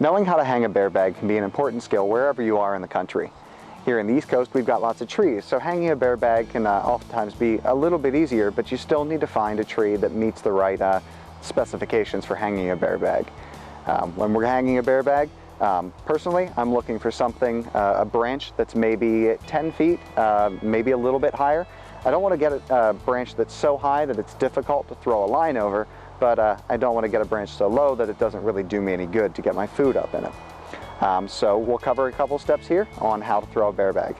Knowing how to hang a bear bag can be an important skill wherever you are in the country. Here in the East Coast, we've got lots of trees, so hanging a bear bag can oftentimes be a little bit easier, but you still need to find a tree that meets the right specifications for hanging a bear bag. When we're hanging a bear bag, personally, I'm looking for something, a branch that's maybe 10 feet, maybe a little bit higher. I don't want to get a branch that's so high that it's difficult to throw a line over, but I don't want to get a branch so low that it doesn't really do me any good to get my food up in it. So we'll cover a couple steps here on how to throw a bear bag.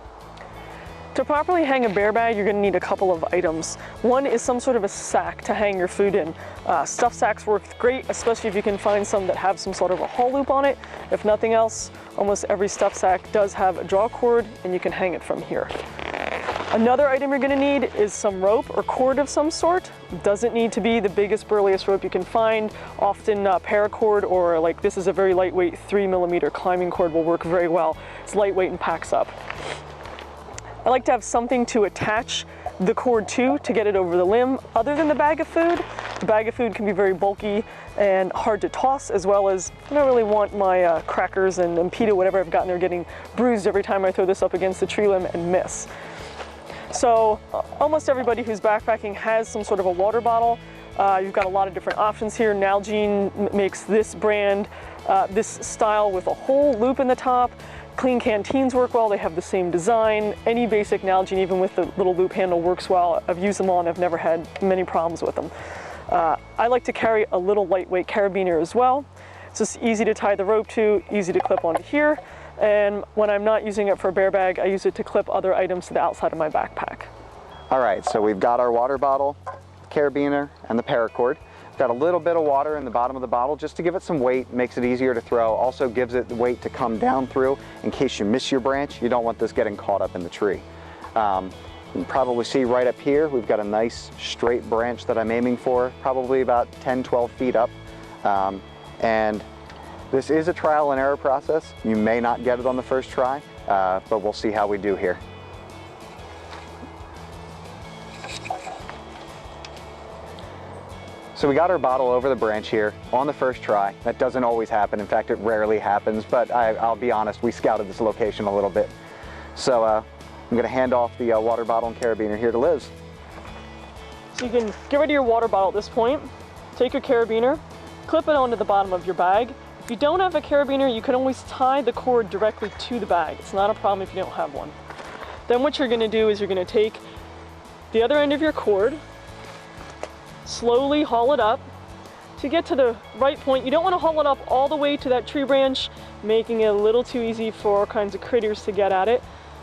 To properly hang a bear bag, you're going to need a couple of items. One is some sort of a sack to hang your food in. Stuff sacks work great, especially if you can find some that have some sort of a haul loop on it. If nothing else, almost every stuff sack does have a draw cord, and you can hang it from here. Another item you're going to need is some rope or cord of some sort. Doesn't need to be the biggest, burliest rope you can find. Often paracord, or like this is a very lightweight 3mm climbing cord, will work very well. It's lightweight and packs up. I like to have something to attach the cord to get it over the limb other than the bag of food. The bag of food can be very bulky and hard to toss, as well as I don't really want my crackers and pita, whatever I've gotten there, getting bruised every time I throw this up against the tree limb and miss. So almost everybody who's backpacking has some sort of a water bottle. You've got a lot of different options here. Nalgene makes this brand, this style with a whole loop in the top. Clean Canteens work well, they have the same design. Any basic Nalgene, even with the little loop handle, works well. I've used them all and I've never had many problems with them. I like to carry a little lightweight carabiner as well. It's just easy to tie the rope to, easy to clip onto here. And when I'm not using it for a bear bag, I use it to clip other items to the outside of my backpack. All right, so we've got our water bottle, carabiner, and the paracord. We've got a little bit of water in the bottom of the bottle just to give it some weight, makes it easier to throw, also gives it the weight to come down through in case you miss your branch. You don't want this getting caught up in the tree. You can probably see right up here, we've got a nice straight branch that I'm aiming for, probably about 10-12 feet up. And this is a trial and error process. You may not get it on the first try, but we'll see how we do here. So we got our bottle over the branch here on the first try. That doesn't always happen. In fact, it rarely happens, but I'll be honest, we scouted this location a little bit. So I'm gonna hand off the water bottle and carabiner here to Liz. So you can get rid of your water bottle at this point, take your carabiner, clip it onto the bottom of your bag. If you don't have a carabiner, you can always tie the cord directly to the bag. It's not a problem if you don't have one. Then what you're gonna do is you're gonna take the other end of your cord, slowly haul it up to get to the right point. You don't want to haul it up all the way to that tree branch, making it a little too easy for all kinds of critters to get at it.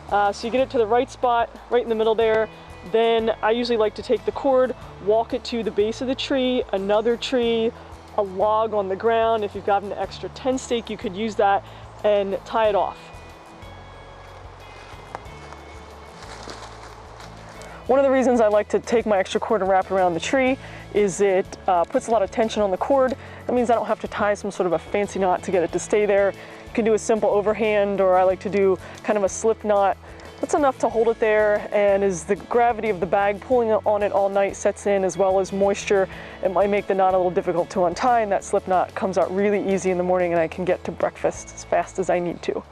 So you get it to the right spot, right in the middle there. Then I usually like to take the cord, walk it to the base of the tree, another tree, a log on the ground. If you've got an extra tent stake, you could use that and tie it off. One of the reasons I like to take my extra cord and wrap it around the tree is it puts a lot of tension on the cord. That means I don't have to tie some sort of a fancy knot to get it to stay there. You can do a simple overhand, or I like to do kind of a slip knot. That's enough to hold it there, and as the gravity of the bag pulling on it all night sets in, as well as moisture, it might make the knot a little difficult to untie, and that slip knot comes out really easy in the morning, and I can get to breakfast as fast as I need to.